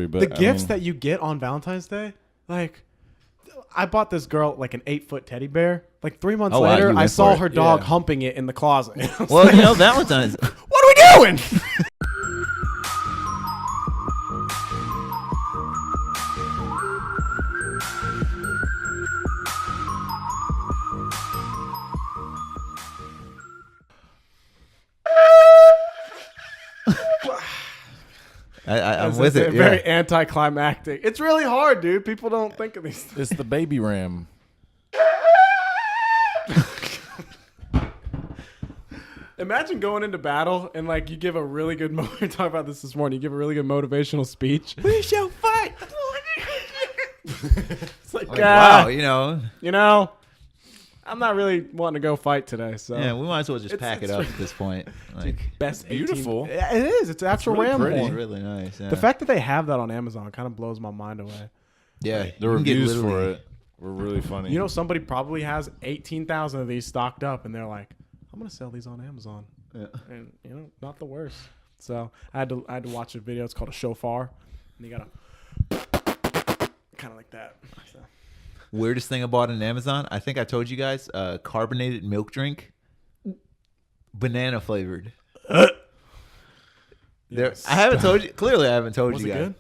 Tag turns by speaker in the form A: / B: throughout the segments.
A: But
B: the gifts that you get on Valentine's Day, like I bought this girl like an 8-foot teddy bear. Like 3 months later, I saw her dog humping it in the closet.
C: Well, you know, Valentine's.
B: What are we doing?
C: I'm with it.
B: Very anticlimactic. It's really hard, dude. People don't think of these things.
A: It's the baby ram.
B: Imagine going into battle and like you give a really good. We talked about this morning. You give a really good motivational speech. We shall fight. It's like
C: wow, you know.
B: I'm not really wanting to go fight today. So
C: Yeah, we might as well just pack it up at this point. Like,
B: best
A: beautiful.
B: Yeah, it is. It's actual
A: really
B: ram
A: pretty.
B: horn.
C: it's really nice. Yeah.
B: The fact that they have that on Amazon kind of blows my mind away.
C: yeah,
A: The reviews for it were really funny.
B: You know, somebody probably has 18,000 of these stocked up, and they're like, "I'm gonna sell these on Amazon."
C: Yeah.
B: And you know, not the worst. So I had to watch a video. It's called a shofar, and you gotta kind of like that. So.
C: Weirdest thing I bought on Amazon, I think I told you guys, carbonated milk drink, banana flavored.
B: Yes.
C: I haven't told you. Clearly, I haven't told
B: Was
C: you
B: it
C: guys.
B: good?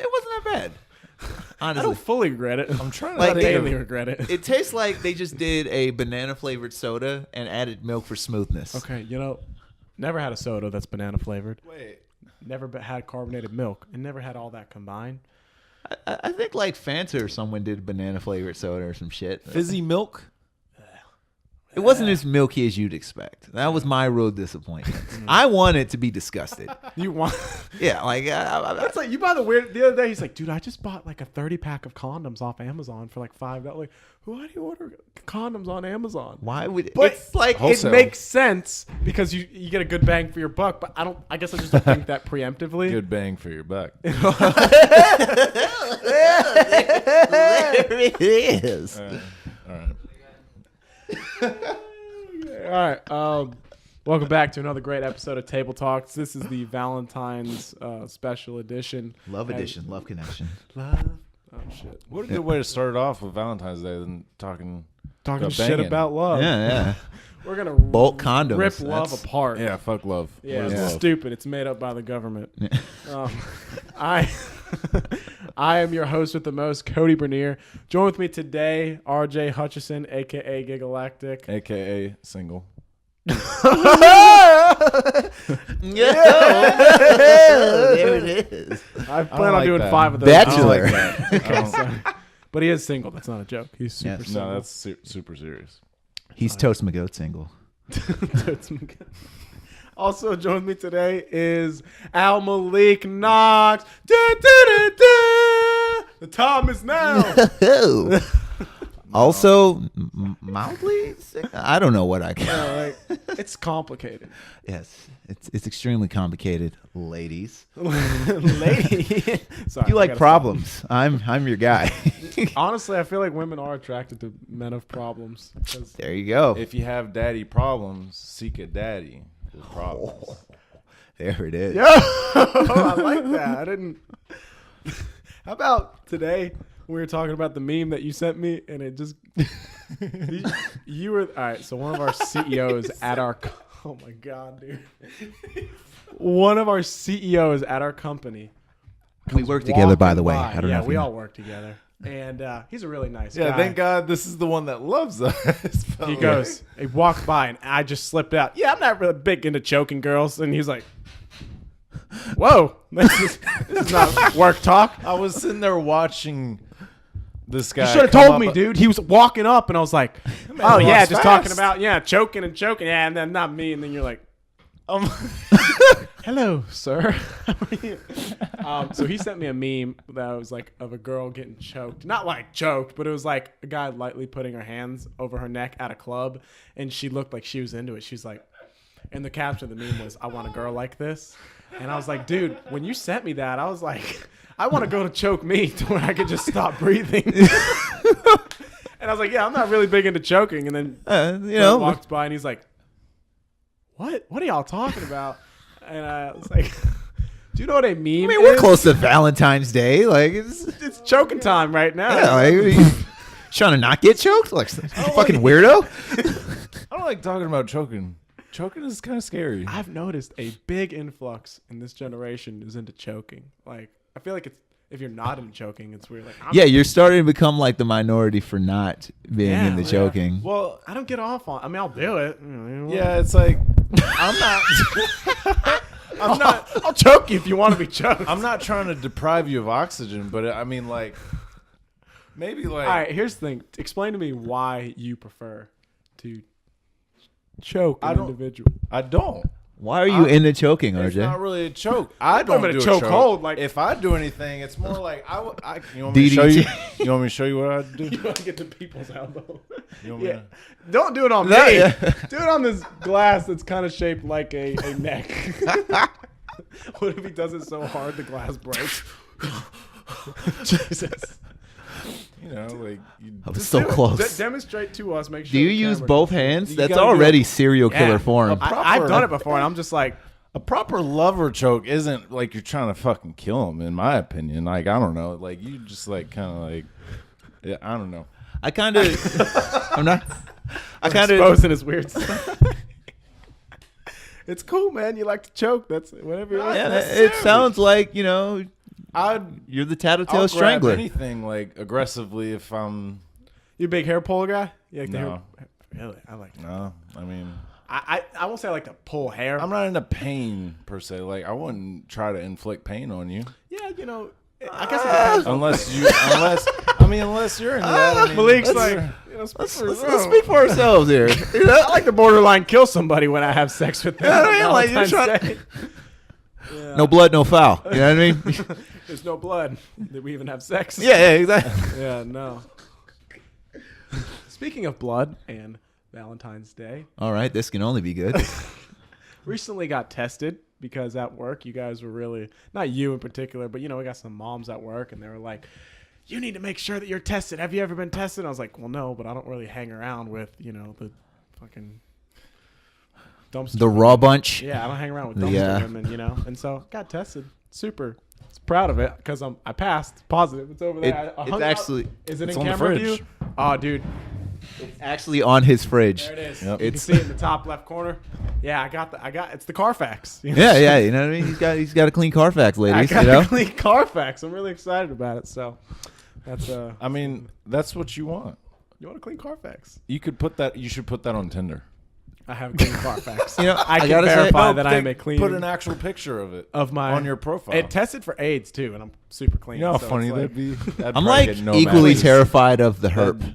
C: It wasn't that bad.
B: I
C: Honestly,
B: don't fully regret it.
A: I'm trying to
C: Like,
B: I
A: think
B: daily
A: of,
B: regret it.
C: it tastes like they just did a banana flavored soda and added milk for smoothness.
B: Okay, you know, never had a soda that's banana flavored.
A: Wait.
B: Never had carbonated milk, and never had all that combined.
C: I think like Fanta or someone did banana flavored soda or some shit.
A: Fizzy milk?
C: It wasn't as milky as you'd expect. That was my real disappointment. I wanted to be disgusted.
B: You want?
C: Yeah, like
B: That's like you buy the other day. He's like, dude, I just bought like a 30-pack of condoms off Amazon for like $5. Like, why do you order condoms on Amazon?
C: why would
B: But
C: it's like
A: wholesale.
B: it makes sense because you get a good bang for your buck. But I guess I just don't think that preemptively.
A: Good bang for your buck.
C: there it is.
A: All right.
B: All right. Welcome back to another great episode of Table Talks. This is the Valentine's special edition.
C: Love edition, love connection.
B: Love. Oh shit.
A: What a good way to start it off with Valentine's Day than talking
B: Talking shit
A: banging.
B: about love.
C: Yeah.
B: We're gonna
C: Bulk condoms.
B: rip love
C: That's-
B: apart.
A: Yeah, fuck love.
B: Yeah,
A: What is
B: it's
A: love?
B: stupid. It's made up by the government. I I am your host with the most, Kody Bernier. Join with me today, RJ Hutchison, aka Gigalactic.
A: AKA single.
C: Yeah. There it is.
B: I plan on
A: like
B: doing
A: that.
B: 5 of those.
C: Bachelor.
A: I don't-
B: So- but he is single. That's not a joke. He's super
C: Yes.
B: single.
A: no, that's super serious.
C: He's Toast McGoat single.
B: Also joining me today is Al Malik Knox. The time is now.
C: Also, mildly sick. I don't know what I can.
B: It's complicated.
C: Yes, it's extremely complicated, ladies.
B: Lady. Sorry,
C: You
B: I
C: like
B: gotta
C: problems? I'm your guy.
B: stop. Honestly, I feel like women are attracted to men of problems. 'Cause
C: There you go.
A: If you have daddy problems, seek a daddy with problems.
C: There it is.
B: Yeah, I like that. I didn't. How about today? We were talking about the meme that you sent me, and it just you were all right. So one of our CEOs at our oh my god, dude, one of our CEOs at our company.
C: We work together, by the way.
B: Walking
C: I don't
B: by.
C: know.
B: Yeah,
C: if
B: we
C: you
B: all work together, and he's a really nice
A: Yeah,
B: guy.
A: thank God this is the one that loves us.
B: He goes, he walked by, and I just slipped out. Yeah, I'm not really big into choking girls, and he's like, "Whoa, this is not work talk."
A: I was sitting there watching this guy.
B: You should have
A: come
B: told
A: up-
B: me, dude. He was walking up, and I was like, "Oh yeah,
A: walks
B: just
A: fast.
B: talking about choking and choking, yeah." And then not me, and then you're like, "Hello, sir." How are you? So he sent me a meme that was like of a girl getting choked, not like choked, but it was like a guy lightly putting her hands over her neck at a club, and she looked like she was into it. She was like, and the caption of the meme was, "I want a girl like this," and I was like, "Dude, when you sent me that, I was like." I want to go to choke me to where I could just stop breathing. And I was like, yeah, I'm not really big into choking. And then
C: you know,
B: walked by and he's like, what? What are y'all talking about? And I was like, Do you know what a meme
C: I mean, we're close to Valentine's Day. Like,
B: It's choking time right now.
C: yeah, like, you trying to not get choked? Like, fucking weirdo.
A: I don't like talking about choking. Choking is kind of scary.
B: I've noticed a big influx in this generation is into choking. Like, I feel like it's if you're not into choking, it's weird. Like,
C: Yeah, you're starting to become like the minority for not being
B: Yeah,
C: into
B: yeah.
C: choking.
A: Well,
B: I don't get off on. I mean, I'll do it.
A: yeah, it's like I'm not. I'm not.
B: I'll choke you if you want to be choked.
A: I'm not trying to deprive you of oxygen, but I mean, like, maybe like.
B: All right, here's the thing. Explain to me why you prefer to choke an individual.
A: I don't.
C: Why are you into choking,
A: It's
C: RJ?
A: not really a choke. I don't
B: gonna
A: do
B: choke
A: a choke.
B: hold, like-
A: if I do anything, it's more like you want me to show you? You want me to show you what I do?
B: You want to get to people's elbow.
A: You want me
B: Yeah.
A: to-
B: Don't do it on
C: No,
B: me.
C: yeah.
B: Do it on this glass that's kind of shaped like a neck. What if he does it so hard the glass breaks? Jesus.
A: You know, like
C: I was so close.
B: Demonstrate to us. Make sure.
C: Do you
B: the
C: use
B: camera
C: both
B: can see it.
C: hands?
A: You
C: That's
A: gotta do
C: already
A: a-
C: serial killer
B: Yeah.
C: form.
B: I've done it before, and I'm just like,
A: a proper lover choke isn't like you're trying to fucking kill him. In my opinion, like I don't know, like you just like kind of like, yeah, I don't know.
C: I kind of, I'm not. I kind of.
B: exposing his weird stuff. It's cool, man. You like to choke. That's whatever. You like.
C: Yeah,
A: That's
C: it
A: serious.
C: sounds like you're the
A: I'll
C: tattletale
A: grab
C: strangler.
A: anything like aggressively if I'm.
B: You a big hair puller guy? You like the
A: No.
B: hair? Really? I like.
A: No, I mean.
B: I won't say I like to pull hair.
A: I'm not into pain per se. Like I wouldn't try to inflict pain on you,
B: Yeah, you know. I guess it depends.
A: unless you're into that. I mean,
B: Malik's
A: that's-
B: like, you know, speak for
C: Let's
B: yourself.
C: speak for ourselves here. You know?
B: I like to borderline kill somebody when I have sex with them.
C: Yeah, I
B: on
C: mean, like, you're
B: Valentine's
C: trying-
B: Day.
C: No blood, no foul. You know what I mean?
B: There's no blood. Did we even have sex?
C: Yeah, exactly.
B: Yeah, no. Speaking of blood and Valentine's Day,
C: All right, this can only be good.
B: recently got tested because at work you guys were really, not you in particular, but you know, we got some moms at work and they were like, you need to make sure that you're tested. Have you ever been tested? I was like, well, no, but I don't really hang around with, you know, the fucking dumpster.
C: The raw bunch.
B: Yeah, I don't hang around with dumpster
C: Yeah.
B: women, you know. And so got tested. Super proud of it because I passed. Positive. It's over there. I
C: It's
B: hung out.
C: actually
B: Is it
A: it's
B: in
A: on the
B: camera
A: fridge.
B: view? Oh, dude.
C: it's actually on his fridge.
B: There it is.
A: Yep.
B: You can see it in the top left corner. Yeah, I got it's the Carfax. You know?
C: Yeah, yeah, you know what I mean. He's got a clean Carfax,
B: I
C: ladies.
B: got
C: You know.
B: a clean Carfax. I'm really excited about it. So that's
A: I mean, that's what you want.
B: you want a clean Carfax?
A: You could put that. You should put that on Tinder.
B: I have a clean Carfax.
C: You know,
B: I can
C: gotta say-
B: verify
C: No,
B: that I am a clean
A: Put an actual picture of it
B: of my
A: on your profile.
B: It tested for AIDS too, and I'm super clean.
A: you know how
B: so
A: funny
B: it's
A: that'd be.
C: I'm like equally terrified of the herp.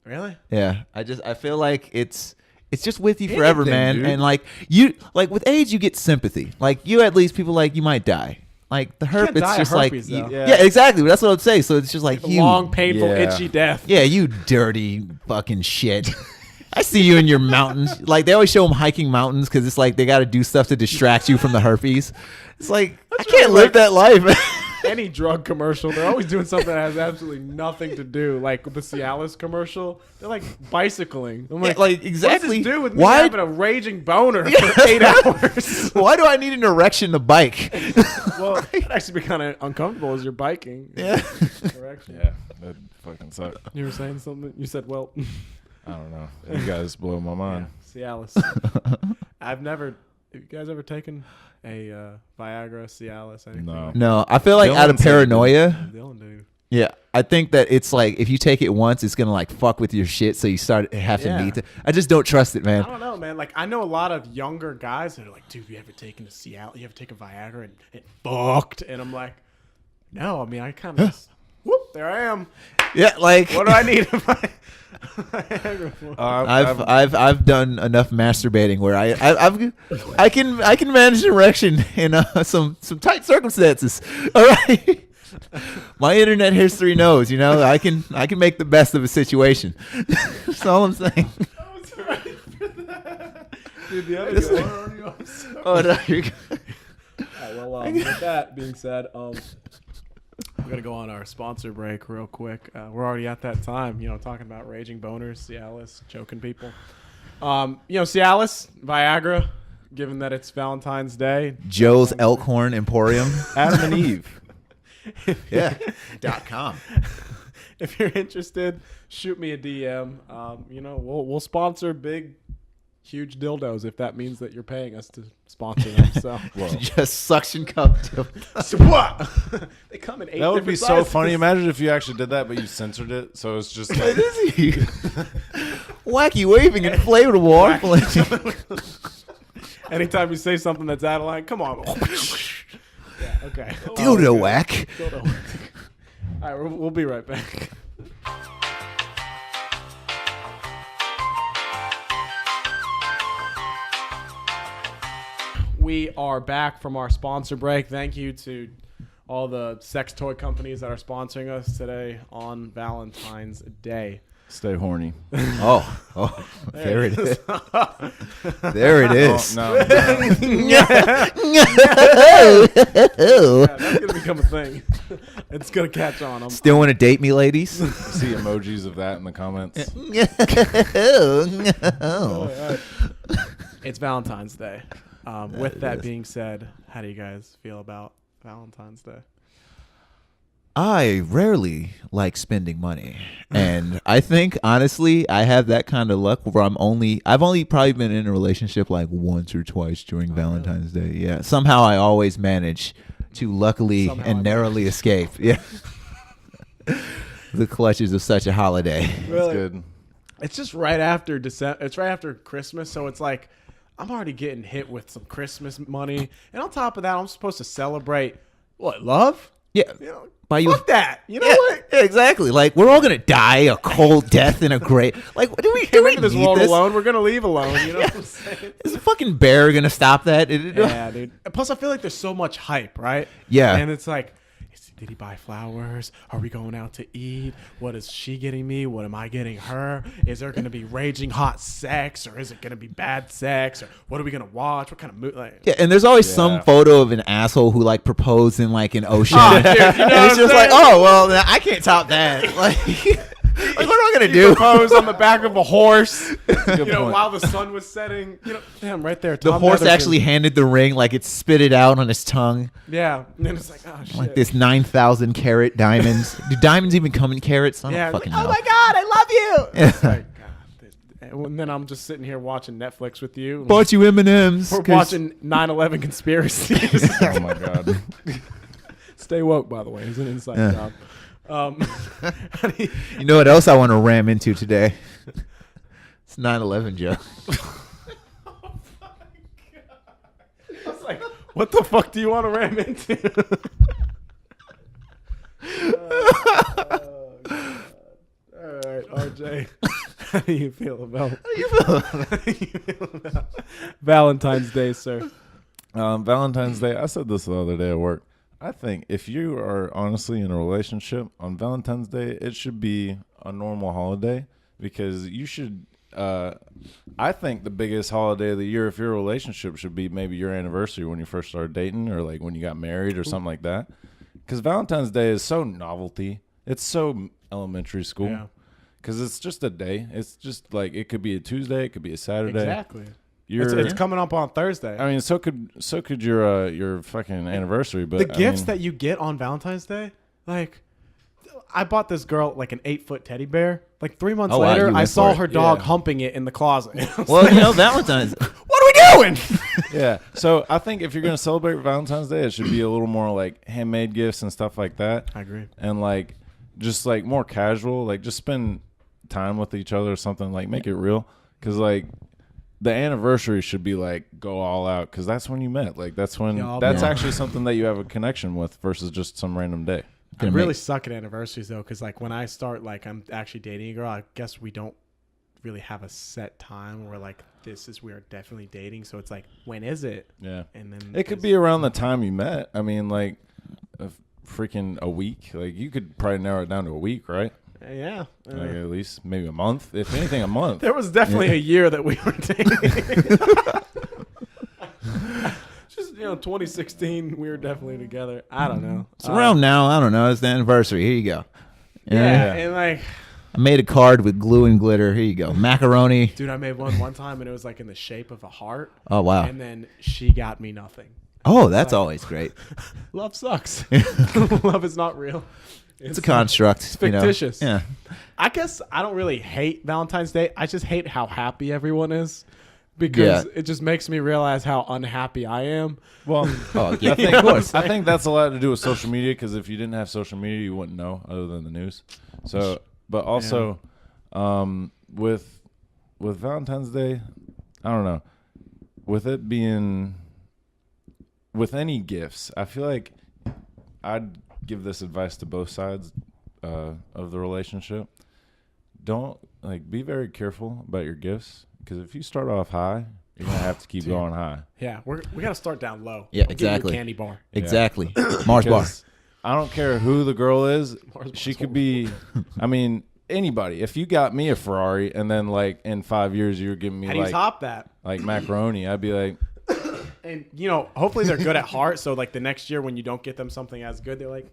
B: Really?
C: Yeah, I feel like it's just with you forever,
A: Anything,
C: man.
A: dude.
C: And like you, like with AIDS, you get sympathy. Like you, at least people like you might die. Like the herp,
B: can't
C: it's
B: die of
C: just
B: herpes,
C: like
B: though.
C: yeah, exactly. That's what I'm saying. So it's just like you,
B: Long, painful,
A: Yeah.
B: itchy death.
C: yeah, you dirty fucking shit. I see you in your mountains. Like they always show them hiking mountains because it's like they got to do stuff to distract you from the herpes. It's like I can't
B: really
C: live that life.
B: Any drug commercial, they're always doing something that has absolutely nothing to do. Like the Cialis commercial, they're like bicycling. I'm like,
C: like, exactly.
B: What does this do with me
C: Why-
B: having a raging boner for 8 hours?
C: Why do I need an erection to bike?
B: Well, it'd actually be kind of uncomfortable as you're biking.
C: Yeah.
B: Erection.
A: Yeah, that fucking sucked.
B: You were saying something? You said, well,
A: I don't know. You guys blow my mind.
B: Cialis. Have you guys ever taken a Viagra, Cialis, anything?
A: No.
C: No, I feel like
A: Dylan
C: out of
A: said-
C: paranoia.
B: Dylan, dude.
C: Yeah, I think that it's like if you take it once, it's gonna like fuck with your shit. So you have to
B: Yeah.
C: meet it. I just don't trust it, man.
B: I don't know, man. Like, I know a lot of younger guys that are like, dude, you ever taken a Cialis? You ever taken Viagra and it fucked? And I'm like, no. I mean, I kind of just, whoop, there I am.
C: Yeah, like
B: What do I need? Viagra for?
C: I've done enough masturbating where I can manage an erection in some tight circumstances. All right. My internet history knows, you know, I can make the best of a situation. That's all I'm saying.
B: I was ready for that. Dude, the other guy. I'm sorry.
C: Oh, no, you're good.
B: All right, well, with that being said, we're gonna go on our sponsor break real quick. We're already at that time, you know, talking about raging boners, Cialis, choking people. You know, Cialis, Viagra, given that it's Valentine's Day.
C: Joe's Elkhorn Emporium.
A: Adam and Eve.
C: Yeah. .com.
B: If you're interested, shoot me a DM. We'll sponsor big, huge dildos if that means that you're paying us to sponsor them. So
C: Just suction cup.
B: they come in 8
A: That would be
B: different
A: so
B: sizes.
A: funny. Imagine if you actually did that, but you censored it. So it's just like,
C: Wacky waving inflatable waffle.
B: Anytime you say something that's out of line, come on. Yeah, okay.
C: Dildo whack.
B: Dildo whack. All right, we'll be right back. We are back from our sponsor break. Thank you to all the sex toy companies that are sponsoring us today on Valentine's Day.
A: stay horny.
C: Oh, there it is. There it is.
A: No.
B: Yeah, that's gonna become a thing. It's gonna catch on.
C: Still want to date me, ladies?
A: See emojis of that in the comments.
B: It's Valentine's Day. With that being said, how do you guys feel about Valentine's Day?
C: I rarely like spending money, and I think honestly I have that kind of luck where I've only probably been in a relationship like once or twice during Valentine's Day. Yeah, somehow I always manage to luckily and narrowly escape. Yeah, the clutches of such a holiday.
A: That's good.
B: It's just right after December. It's right after Christmas, so it's like I'm already getting hit with some Christmas money, and on top of that, I'm supposed to celebrate what, love?
C: Yeah.
B: You know,
C: By
B: fuck that. You know
C: Yeah,
B: what?
C: yeah, exactly. Like we're all gonna die a cold death in a grave. Like do we
B: Came into this
C: need
B: world
C: this?
B: alone. We're gonna leave alone. You know what I'm saying?
C: Is a fucking bear gonna stop that?
B: Yeah, dude. Plus, I feel like there's so much hype, right?
C: Yeah.
B: And it's like, did he buy flowers? Are we going out to eat? What is she getting me? What am I getting her? Is there going to be raging hot sex, or is it going to be bad sex? Or what are we going to watch? What kind of movie? Like,
C: Yeah, and there's always some photo of an asshole who like proposed in like an ocean.
B: Dude, you know
C: and
B: what
C: it's
B: I'm
C: just
B: saying?
C: like, oh well, I can't top that. Like what am I gonna do?
B: propose on the back of a horse,
A: Good point.
B: while the sun was setting. Damn, right there.
C: The
B: Tom
C: horse
B: Netherton.
C: actually handed the ring, like it spit it out on his tongue,
B: Yeah, and then it's like, oh shit.
C: like this 9,000 carat diamonds. Do diamonds even come in carats? I don't
B: Yeah,
C: fucking
B: like,
C: know.
B: oh my god, I love you.
C: Yeah.
B: It's like, God. And then I'm just sitting here watching Netflix with you.
C: Bought you M&Ms.
B: We're watching 9/11 conspiracies.
A: Oh my god.
B: Stay woke, by the way. It's an inside
C: Yeah.
B: job.
C: You know what else I want to ram into today? It's 9/11, Joe.
B: I was like, what the fuck do you want to ram into? All right, RJ. How do you feel about Valentine's Day, sir?
A: Valentine's Day. I said this the other day at work. I think if you are honestly in a relationship on Valentine's Day, it should be a normal holiday because you should. I think the biggest holiday of the year, if your relationship, should be maybe your anniversary when you first started dating, or like when you got married, or something like that. Because Valentine's Day is so novelty. It's so elementary school.
B: Yeah.
A: Because it's just a day. It's just like it could be a Tuesday, it could be a Saturday.
B: Exactly.
A: You're,
B: It's coming up on Thursday.
A: I mean, so could your fucking anniversary. But
B: The gifts that you get on Valentine's Day, like, I bought this girl like an 8-foot teddy bear. Like 3 months
C: Oh, wow,
B: later,
C: you
B: I
C: went
B: saw
C: for it.
B: her dog
A: Yeah.
B: humping it in the closet.
C: Well, Valentine's.
B: What are we doing?
A: yeah. So I think if you're gonna celebrate Valentine's Day, it should be a little more like handmade gifts and stuff like that.
B: I agree.
A: And like just like more casual, like just spend time with each other or something. Like make it real, because like the anniversary should be like go all out, because that's when you met. Like that's when that's actually something that you have a connection with versus just some random day.
B: I really suck at anniversaries though, because like when I start, like I'm actually dating a girl, I guess we don't really have a set time where like we are definitely dating. So it's like, when is it?
A: Yeah.
B: And then
A: It could be around the time you met. I mean, like a week. Like you could probably narrow it down to a week, right?
B: Yeah.
A: Like at least maybe a month. If anything, a month.
B: There was definitely a year that we were dating. Just 2016, we were definitely together. I don't know.
C: It's around now. I don't know. It's the anniversary. Here you go.
B: Yeah, and like,
C: I made a card with glue and glitter. Here you go. Macaroni.
B: Dude, I made one time and it was like in the shape of a heart.
C: Oh, wow.
B: And then she got me nothing.
C: Oh, that's always great.
B: Love sucks. Love is not real.
C: It's a construct.
B: It's fictitious.
C: Yeah.
B: I guess I don't really hate Valentine's Day. I just hate how happy everyone is because it just makes me realize how unhappy I am.
A: Well,
C: Yeah,
A: of course. I think that's a lot to do with social media because if you didn't have social media, you wouldn't know other than the news. So, but also with Valentine's Day, I don't know. With it being with any gifts, I feel like I'd give this advice to both sides of the relationship. Don't be very careful about your gifts because if you start off high, you're gonna have to keep going high.
B: Yeah, we gotta start down low.
C: Yeah,
B: Don't give me a
C: exactly.
B: candy bar.
C: Exactly. Mars bar.
A: Because I don't care who the girl is. She could be, I mean, anybody. If you got me a Ferrari and then in 5 years you were giving me
B: How do you top that?
A: like macaroni, I'd be like,
B: And hopefully they're good at heart. So the next year when you don't get them something as good, they're like,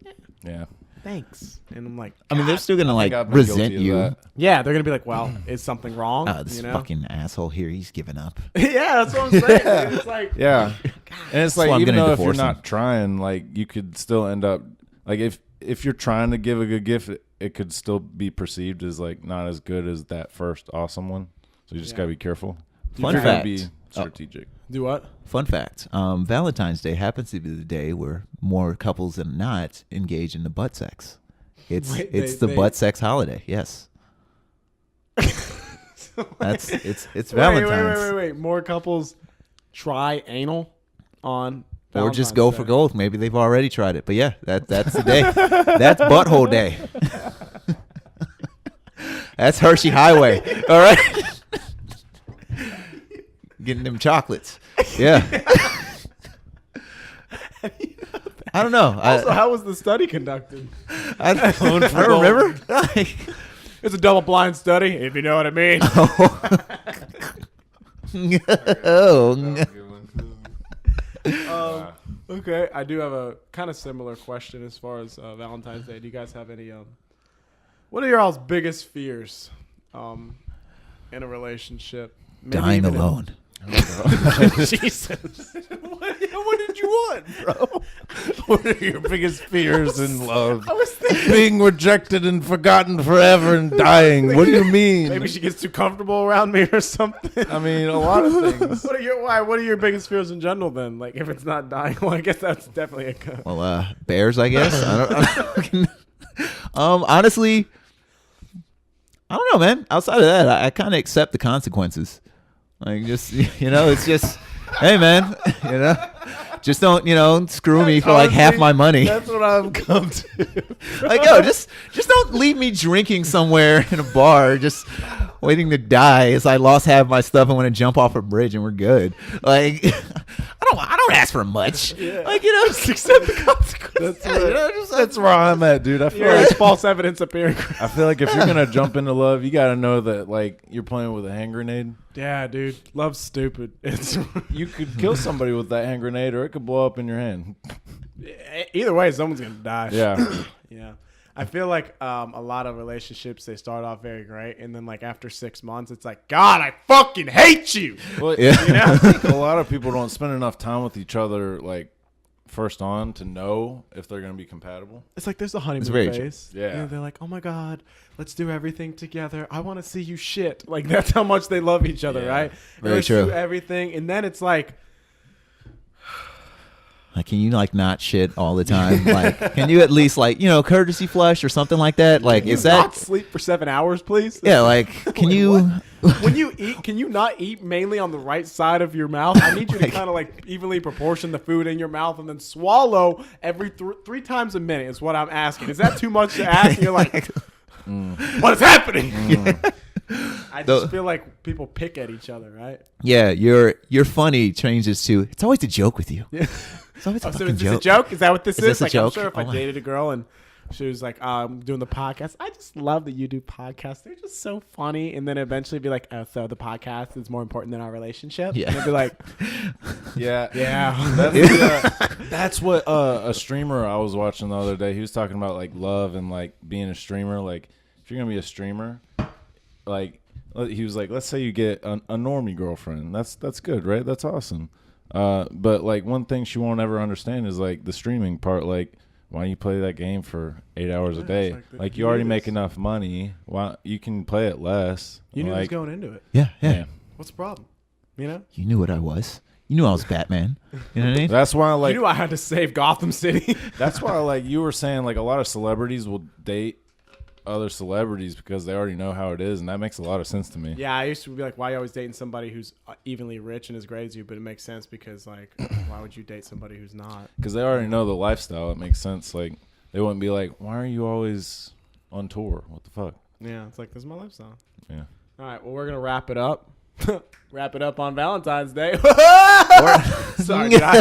A: yeah.
B: thanks. And I'm like,
C: I mean, they're still gonna
A: I've been
C: resent
A: guilty of
C: you.
A: that.
B: yeah, they're gonna be like, well, is something wrong?
C: This fucking asshole here, he's giving up.
B: Yeah, that's what I'm saying. It's like,
A: Yeah. And it's
C: why I'm
A: even
C: gonna
A: though if you're
C: divorce him.
A: not trying, you could still end up if you're trying to give a good gift, it could still be perceived as not as good as that first awesome one. So you just gotta be careful.
C: Fun
A: You gotta
C: fact.
A: be strategic.
B: do what?
C: Fun fact. Valentine's Day happens to be the day where more couples than not engage in the butt sex. It's
B: Wait,
C: the butt sex holiday. Yes. It's Valentine's.
B: Wait. More couples try anal on
C: Or just
B: Valentine's
C: go
B: Day.
C: for gold. Maybe they've already tried it. But yeah, that's the day. That's butthole day. That's Hershey Highway. All right. Getting them chocolates. Yeah. I don't know.
B: Also, how was the study conducted?
C: I don't remember.
B: It's a double-blind study, if you know what I mean. Okay, I do have a kind of similar question as far as Valentine's Day. Do you guys have any? What are your all's biggest fears in a relationship? Maybe
C: Dying
B: even
C: alone.
B: Jesus.
A: What did you want, bro? What are your biggest fears in love?
B: I was thinking
A: Being rejected and forgotten forever and dying. What do you mean?
B: maybe she gets too comfortable around me or something.
A: I mean, a lot of things.
B: What are your biggest fears in general then? If it's not dying, well, I guess that's definitely a good.
C: Well, bears, I guess. I don't honestly, I don't know, man. Outside of that, I kind of accept the consequences. It's just, hey, man, just don't, screw me for half my money.
A: That's what I've come to.
C: Just don't leave me drinking somewhere in a bar, just waiting to die as I lost half my stuff and want to jump off a bridge and we're good. I don't ask for much.
B: Yeah.
C: Just accept the consequences.
A: That's where I'm at, dude. I feel
B: Yeah,
A: like
B: it's false evidence appearing.
A: I feel like if you're gonna jump into love, you gotta know that you're playing with a hand grenade.
B: Yeah, dude. Love's stupid. It's
A: You could kill somebody with that hand grenade, or it could blow up in your hand.
B: either way, someone's gonna die.
A: Yeah.
B: Yeah. I feel like a lot of relationships, they start off very great, and then after 6 months, it's like, God, I fucking hate you.
A: Well,
C: Yeah.
A: I think a lot of people don't spend enough time with each other first on to know if they're gonna be compatible.
B: It's like there's a honeymoon
C: It's very true.
B: phase.
A: Yeah.
B: And they're like, oh my God, let's do everything together. I want to see you shit. That's how much they love each other,
A: Yeah.
B: right?
C: Very
B: Let's
C: true.
B: do everything. And then it's like,
C: Can you not shit all the time? Can you at least courtesy flush or something like that? Is
B: not
C: that?
B: sleep for 7 hours, please?
C: Yeah. Can you?
B: When you eat, can you not eat mainly on the right side of your mouth? I need you to kind of evenly proportion the food in your mouth and then swallow every 3 times a minute is what I'm asking. Is that too much to ask? And you're like, what is happening? I just feel like people pick at each other, right?
C: Yeah. You're funny changes to. It's always a joke with you.
B: Yeah.
C: It's always a
B: So
C: fucking
B: is this
C: joke.
B: a joke? Is that what this
C: Is
B: is?
C: this a joke?
B: I'm sure if
C: Oh
B: I
C: my-
B: dated a girl and she was like, doing the podcast, I just love that you do podcasts. They're just so funny. And then eventually be like, oh, so the podcast is more important than our relationship?
C: Yeah.
B: And I'd be like,
A: Yeah.
B: yeah.
A: That's what a streamer I was watching the other day. He was talking about love and being a streamer. If if you're gonna be a streamer, like he was like, let's say you get a normie girlfriend. That's good, right? That's awesome. But like one thing she won't ever understand is like the streaming part. Like, why don't you play that game for 8 hours a day? Like you already make enough money. Why you can play it less?
B: You knew
A: like,
B: he was going into it.
C: Yeah.
B: What's the problem? You know?
C: You knew what I was. You knew I was Batman. You know what I mean?
A: That's why like
B: You knew I had to save Gotham City.
A: that's why like you were saying like a lot of celebrities will date other celebrities because they already know how it is, and that makes a lot of sense to me.
B: Yeah, I used to be like, why are you always dating somebody who's evenly rich and as great as you? But it makes sense because, like, why would you date somebody who's not?
A: Because they already know the lifestyle. It makes sense. Like, they wouldn't be like, why are you always on tour? What the fuck?
B: Yeah, it's like, this is my lifestyle.
A: Yeah.
B: All right, well, we're going to wrap it up. Wrap it up on Valentine's Day. Sorry, dude, I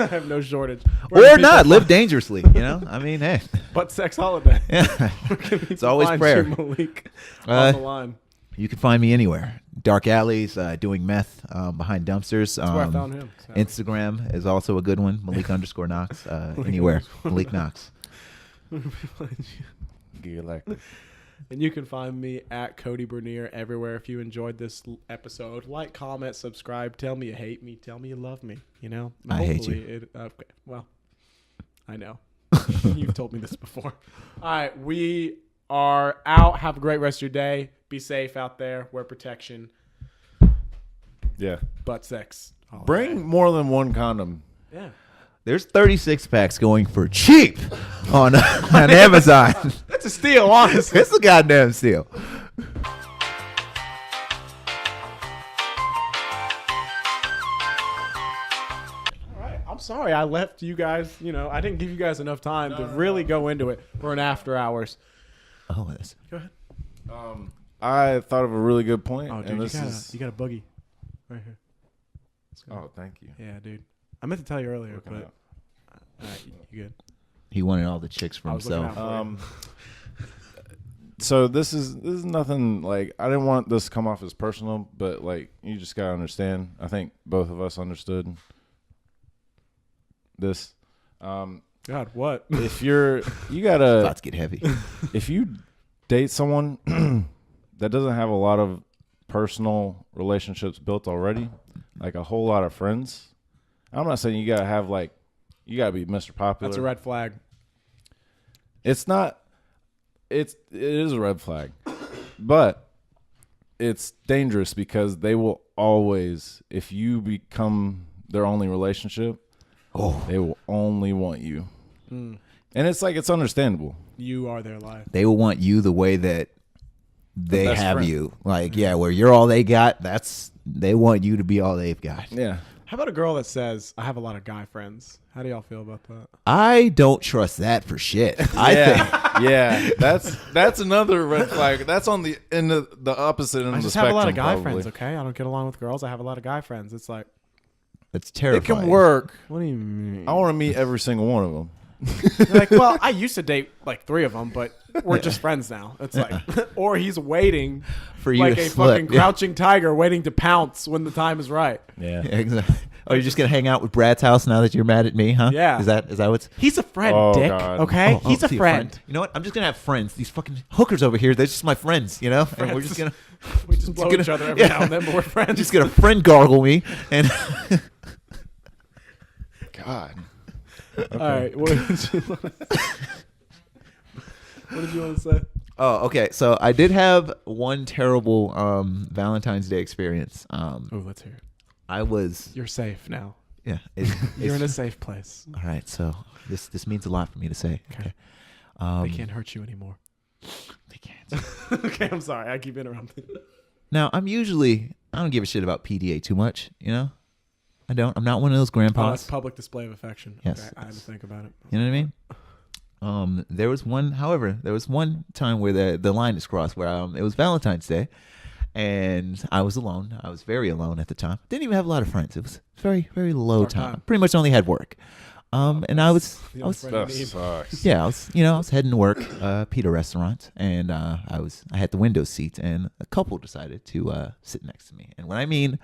B: have no shortage.
C: Or not. Live dangerously, you know? I mean, hey.
B: Butt sex holiday.
C: Yeah. It's always prayer.
B: Malik on the line.
C: You can find me anywhere. Dark alleys, doing meth behind dumpsters.
B: That's where I found him. So.
C: Instagram is also a good one. Malik_Knox. Anywhere. Malik Knox.
A: Galactic.
B: And you can find me at Kody Bernier everywhere. If you enjoyed this episode, like, comment, subscribe. Tell me you hate me. Tell me you love me. You know,
C: I hate you.
B: Okay. Well, I know. You've told me this before. All right, we are out. Have a great rest of your day. Be safe out there. Wear protection.
A: Yeah.
B: Butt sex.
A: Bring more than one condom.
B: Yeah.
C: There's 36 packs going for cheap on Amazon.
B: That's a steal, honestly.
C: It's a goddamn steal.
B: I'm sorry I left you guys, I didn't give you guys enough time to really go into it. We're in after hours.
C: Oh, that's...
B: Go ahead.
A: I thought of a really good point.
B: Oh, dude,
A: and this
B: you got a boogie right here.
A: Oh, thank you.
B: Yeah, dude. I meant to tell you earlier,
A: Looking
B: but
A: up.
B: all right, you good.
C: He wanted all the chicks for
B: I was looking
C: himself.
B: out for you.
A: So this is nothing like I didn't want this to come off as personal, but like you just gotta understand. I think both of us understood this.
B: God, what?
A: If you gotta
C: Thoughts get heavy.
A: if you date someone that doesn't have a lot of personal relationships built already, like a whole lot of friends, I'm not saying you gotta have you gotta be Mr. Popular.
B: That's a red flag.
A: It's not. It is a red flag, but it's dangerous because they will always, if you become their only relationship, they will only want you. And it's understandable.
B: You are their life.
C: They will want you the way that they
A: best
C: have
A: friend.
C: you. Like, yeah, where you're all they got, they want you to be all they've got.
A: Yeah.
B: How about a girl that says, I have a lot of guy friends? How do y'all feel about that?
C: I don't trust that for shit. I think
A: Yeah, that's another red flag. That's on the end of the opposite end
B: I
A: of the
B: just
A: spectrum.
B: have a lot of guy
A: probably.
B: friends, okay? I don't get along with girls. I have a lot of guy friends. It's like,
C: it's
A: It
C: terrifying.
A: can work.
B: what do you mean?
A: I want to meet every single one of them.
B: You're like, well, I used to date like 3 of them, but we're just friends now. It's like, or he's waiting
C: For you
B: like
C: to
B: a
C: slip.
B: fucking crouching tiger waiting to pounce when the time is right.
A: Yeah.
C: Yeah, exactly. Oh, you're just gonna hang out with Brad's house now that you're mad at me, huh?
B: Yeah.
C: Is that what's?
B: He's a friend,
A: Oh,
B: Dick.
A: God.
B: Okay,
C: Oh,
B: he's a
C: see,
B: friend.
C: You know what? I'm just gonna have friends. These fucking hookers over here, they're just my friends. You know, and we're just gonna
B: We just blow each other every now and then, but we're friends.
C: just gonna friend gargle me and.
A: God.
B: All right, what did you want to say?
C: Oh, okay. So I did have one terrible Valentine's Day experience.
B: Oh, let's hear it.
C: I was
B: You're safe now.
C: yeah.
B: You're in a safe place.
C: all right. So this means a lot for me to say.
B: Okay.
C: Okay.
B: They can't hurt you anymore.
C: They can't.
B: Okay, I'm sorry. I keep interrupting.
C: Now I don't give a shit about PDA too much. You know, I don't. I'm not one of those
B: Oh, that's
C: grandpas.
B: public display of affection.
C: Yes,
B: Okay, I had to think about it.
C: You know what I mean? There was one time where the line is crossed where it was Valentine's Day, and I was alone. I was very alone at the time. Didn't even have a lot of friends. It was very, very low
B: Dark
C: time.
B: time.
C: Pretty much only had work. And I was
B: The only friend
A: That
B: you need.
A: sucks.
C: yeah, I was heading to work, Pita restaurant, and I had the window seat, and a couple decided to sit next to me. And when I mean,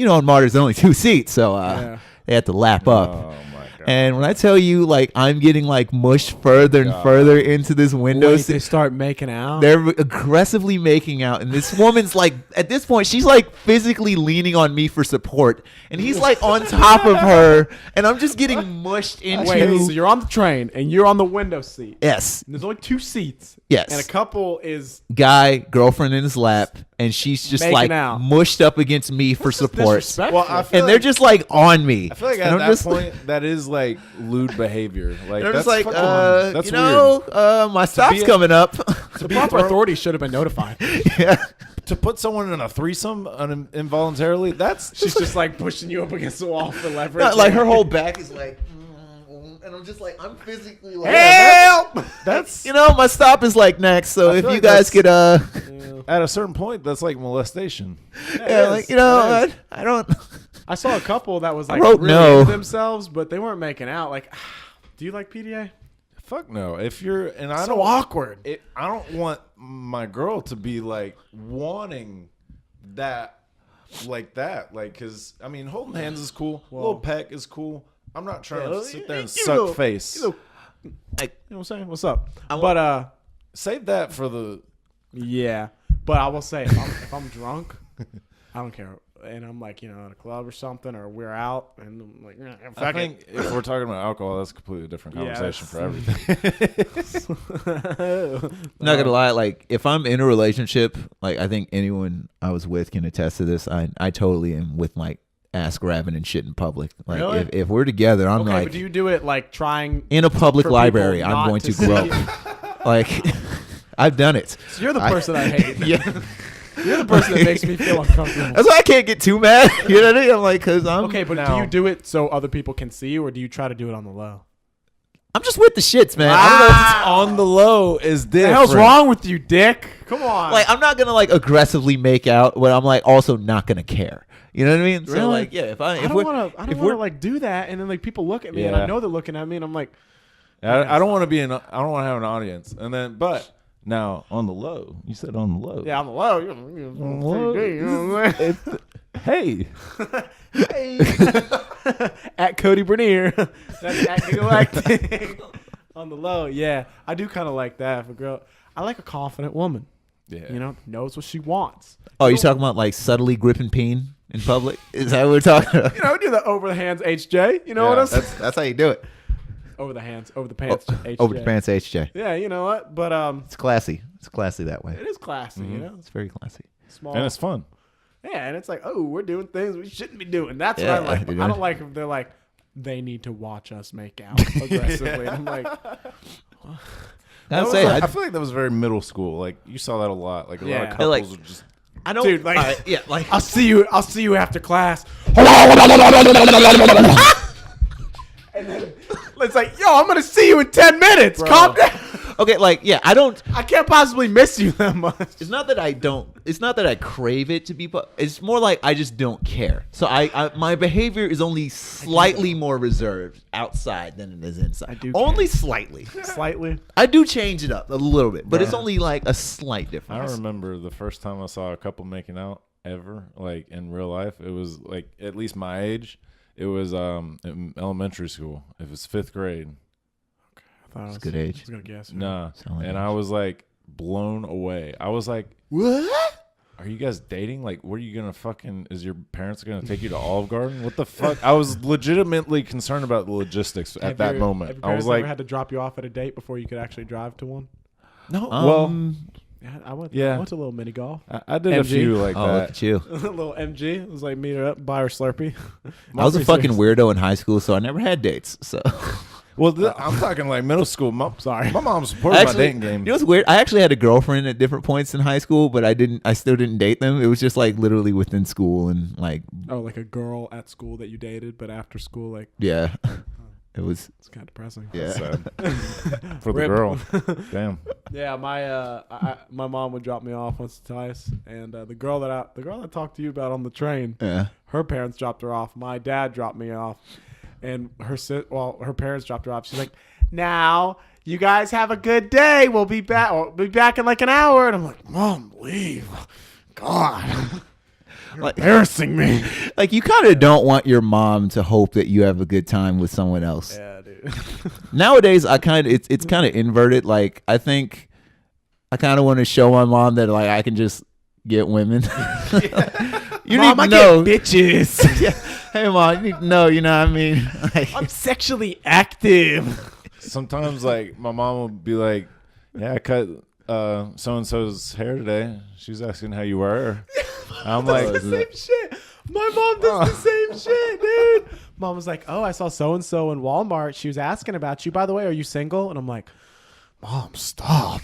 C: on MARTA there's only 2 seats, so they had to lap up.
A: Oh my god!
C: And when I tell you, like, I'm getting like mushed further and further into this window
B: Wait,
C: seat.
B: they start making out.
C: They're aggressively making out, and this woman's like, at this point, she's like physically leaning on me for support, and he's like on top of her, and I'm just getting mushed into.
B: Wait, so you're on the train and you're on the window seat.
C: Yes,
B: And there's only 2 seats.
C: Yes.
B: And a couple is
C: guy, girlfriend in his lap, and she's just
B: Making
C: like
B: out.
C: mushed up against me for support,
B: disrespectful.
A: Well, I feel
C: and they're just like on me.
A: I feel like
C: And
A: at
C: I'm
A: that
C: just
A: point, that is like lewd behavior. Like
C: they're
A: that's
C: just like,
A: fucking, that's
C: my stop's
A: be-
C: coming up.
B: the proper authority should have been notified.
C: Yeah.
A: to put someone in a threesome involuntarily. That's
B: She's just like pushing you up against the wall for leverage.
C: Not like her whole back is like, and I'm just like, I'm physically like,
B: Help!
A: that's
C: my stop is like next. So
A: I
C: if
A: feel
C: you
A: like
C: guys could,
A: at a certain point that's like molestation.
C: yeah, like I don't.
B: I saw a couple that was like
C: wrote
B: really
C: no.
B: into themselves, but they weren't making out. Like, do you like PDA?
A: Fuck no. If you're and I
B: So
A: don't
B: awkward.
A: I don't want my girl to be like wanting that like that. Like, because I mean, holding hands is cool. A little peck is cool. I'm not trying to sit there and suck face.
B: Like, you know what I'm saying? What's up? But
A: Save that for the.
B: yeah. But I will say, if I'm drunk, I don't care. And I'm like, at a club or something, or we're out, and I'm like,
A: I think if we're talking about alcohol, that's a completely different
B: Yeah,
A: conversation for everything.
C: I'm not gonna lie, like if I'm in a relationship, like I think anyone I was with can attest to this. I totally am with like ass grabbing and shit in public. Like
B: Really?
C: if we're together, I'm
B: okay,
C: like
B: but do you do it like trying?
C: in a public
B: for
C: library.
B: people
C: I'm
B: not
C: going
B: to
C: to grope.
B: see?
C: Like I've done it.
B: So you're the person I hate.
C: Yeah.
B: You're the person that makes me feel uncomfortable.
C: That's why I can't get too mad. You know what I mean? I'm like, cause I'm
B: Okay, but do you do it so other people can see you, or do you try to do it on the low?
C: I'm just with the shits, man. I don't know if it's
A: On the low is
B: What
A: different.
B: the hell's wrong with you, Dick? Come on.
C: like I'm not gonna like aggressively make out, but I'm like also not gonna care. You know what I mean? So
B: Really?
C: like, yeah, if
B: I don't want to like do that, and then like people look at me, and I
A: Yeah.
B: know they're looking at me, and I'm like,
A: I don't want to be I don't want to have an audience. And then, but now on the low, you said on the low.
B: yeah, on the low.
A: Hey,
B: Hey. At Kody Bernier. That's acting acting. On the low, yeah. I do kind of like that. If a girl, I like a confident woman.
A: yeah.
B: Knows what she wants.
C: Oh, you talking about like subtly gripping peen in public? Is that what we're talking about?
B: Do the over the hands HJ. You know what I'm saying?
C: That's how you do it.
B: Over the hands, over the pants HJ.
C: Over the pants, HJ.
B: Yeah, you know what? But
C: It's classy. It's classy that way.
B: it is classy,
C: It's very classy.
B: Small.
A: And it's fun.
B: Yeah, and it's like, oh, we're doing things we shouldn't be doing. That's
C: Yeah,
B: what I like. But
C: dude.
B: I don't like if they're like, they need to watch us make out aggressively. And I'm like,
C: I'd say
A: I feel like that was very middle school. Like you saw that a lot. Like a lot
B: Yeah.
A: of couples
C: Like-
A: would just.
C: I don't.
B: Dude, like-
C: yeah, like
B: I'll see you after class. And then it's like, yo, I'm gonna see you in 10 minutes.
A: Bro.
B: Calm down.
C: okay, like yeah, I don't.
B: I can't possibly miss you that much.
C: It's not that I don't. It's not that I crave it to be. It's more like I just don't care. So I my behavior is only slightly more reserved outside than it is inside.
B: I do
C: only slightly.
B: Slightly.
C: I do change it up a little bit, but it's only like a slight
A: I
C: difference.
A: remember the first time I saw a couple making out ever, like in real life. It was like at least my age. It was in elementary school. It was 5th grade.
C: It's a good age.
B: I was gonna guess.
A: Nah,
C: Sound like
A: and I was like blown away. I was like,
C: What?
A: "Are you guys dating? Like, what are you gonna fucking? Is your parents gonna take you to Olive Garden? What the fuck?" I was legitimately concerned about the logistics at that moment.
B: Have your
A: I was
B: parents
A: like,
B: ever had to drop you off at a date before you could actually drive to one?
A: "No,
B: Yeah, I went.
A: Yeah.
B: I went to a little mini golf.
A: I did a
B: MG.
A: few like
C: Oh, look
A: that."
C: at you.
B: A little MG. It was like meet her up, buy her Slurpee.
C: I was a fucking weirdo in high school, so I never had dates. So
A: Well, I'm talking like middle school.
B: Sorry.
A: My mom supported my dating game.
C: You know what's weird? I actually had a girlfriend at different points in high school, but I still didn't date them. It was just like literally within school and like,
B: Oh, like a girl at school that you dated, but after school, like
C: yeah, it was,
B: it's kind of depressing.
C: yeah.
A: Sad. For the
B: Rip.
A: girl. Damn.
B: Yeah, my mom would drop me off once or twice, and the girl that I talked to you about on the train,
C: Yeah.
B: her parents dropped her off. My dad dropped me off, and her parents dropped her off. She's like, "Now you guys have a good day. We'll be back. We'll be back in like an hour." And I'm like, "Mom, leave, God."
C: Like,
B: embarrassing me.
C: like you kind of don't want your mom to hope that you have a good time with someone else.
B: Yeah, dude.
C: Nowadays, it's kind of inverted. Like I think I kind of want to show my mom that like I can just get women. You
B: Mom,
C: need
B: I
C: to know,
B: get bitches.
C: Yeah. Hey, mom, you need to know. You know what I mean? Like,
B: I'm sexually active.
A: Sometimes, like, my mom will be like, yeah, I cut so-and-so's hair today. She's asking how you were. I'm like,
B: the same shit. My mom does the same shit, dude. Mom was like, oh, I saw so-and-so in Walmart. She was asking about you. By the way, are you single? And I'm like, Mom, stop.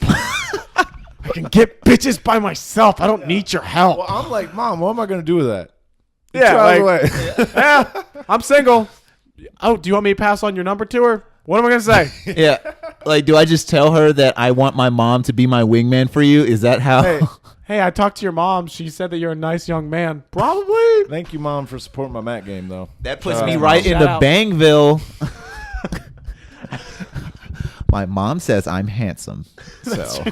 B: I can get bitches by myself. I don't need your help.
A: well, I'm like, Mom, what am I going to do with that?
B: Yeah,
A: Drive
B: like,
A: away.
B: yeah, I'm single. Oh, do you want me to pass on your number to her? What am I going to say?
C: yeah. Like, do I just tell her that I want my mom to be my wingman for you? Is that how?
B: Hey, I talked to your mom. She said that you're a nice young man. Probably.
A: Thank you, Mom, for supporting my Mac game, though.
C: That puts
A: Shout
C: me
A: out,
C: right
A: Mom.
C: into
B: Shout out.
C: Bangville. My mom says I'm handsome. So,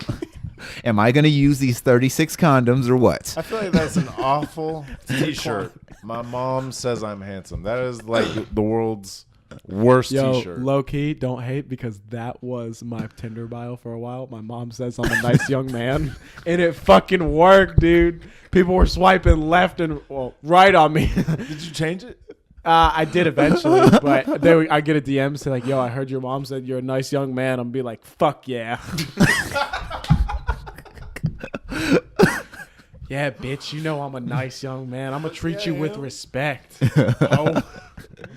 C: am I going to use these 36 condoms or what?
A: I feel like that's an awful T-shirt. My mom says I'm handsome. That is like the world's worst
B: Yo,
A: T-shirt.
B: low key, don't hate because that was my Tinder bio for a while. My mom says I'm a nice young man, and it fucking worked, dude. People were swiping left and right on me.
A: Did you change it?
B: I did eventually, but I get a DM say like, "Yo, I heard your mom said you're a nice young man." I'm be like, "Fuck yeah." Yeah, bitch, you know I'm a nice young man. I'm gonna treat you with respect. Oh.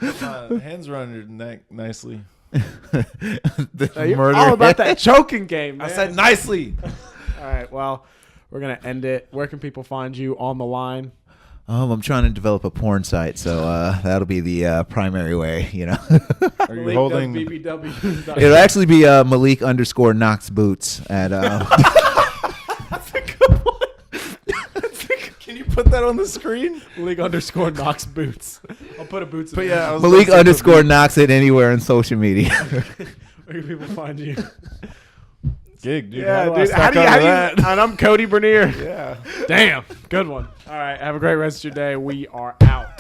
A: My hands around your neck nicely.
B: You're all about that choking game, man.
A: I said nicely.
B: All right, well, we're going to end it. Where can people find you on the line?
C: I'm trying to develop a porn site, so that'll be the primary way, you know.
A: Are you holding?
B: BBW.
C: It'll actually be Malik_Knox Boots at.
B: That's a good one.
A: Can you put that on the screen?
B: Malik_Knox Boots. I'll put a boots in
A: But
B: there.
A: yeah, I was gonna say
C: Malik_Knox it anywhere on social media.
B: Where can people find you?
A: gig, dude.
B: Yeah,
A: How do I
B: dude.
A: stack
B: How do you,
A: up with that?
B: and I'm Cody Bernier.
A: Yeah.
B: Damn. Good one. All right. Have a great rest of your day. We are out.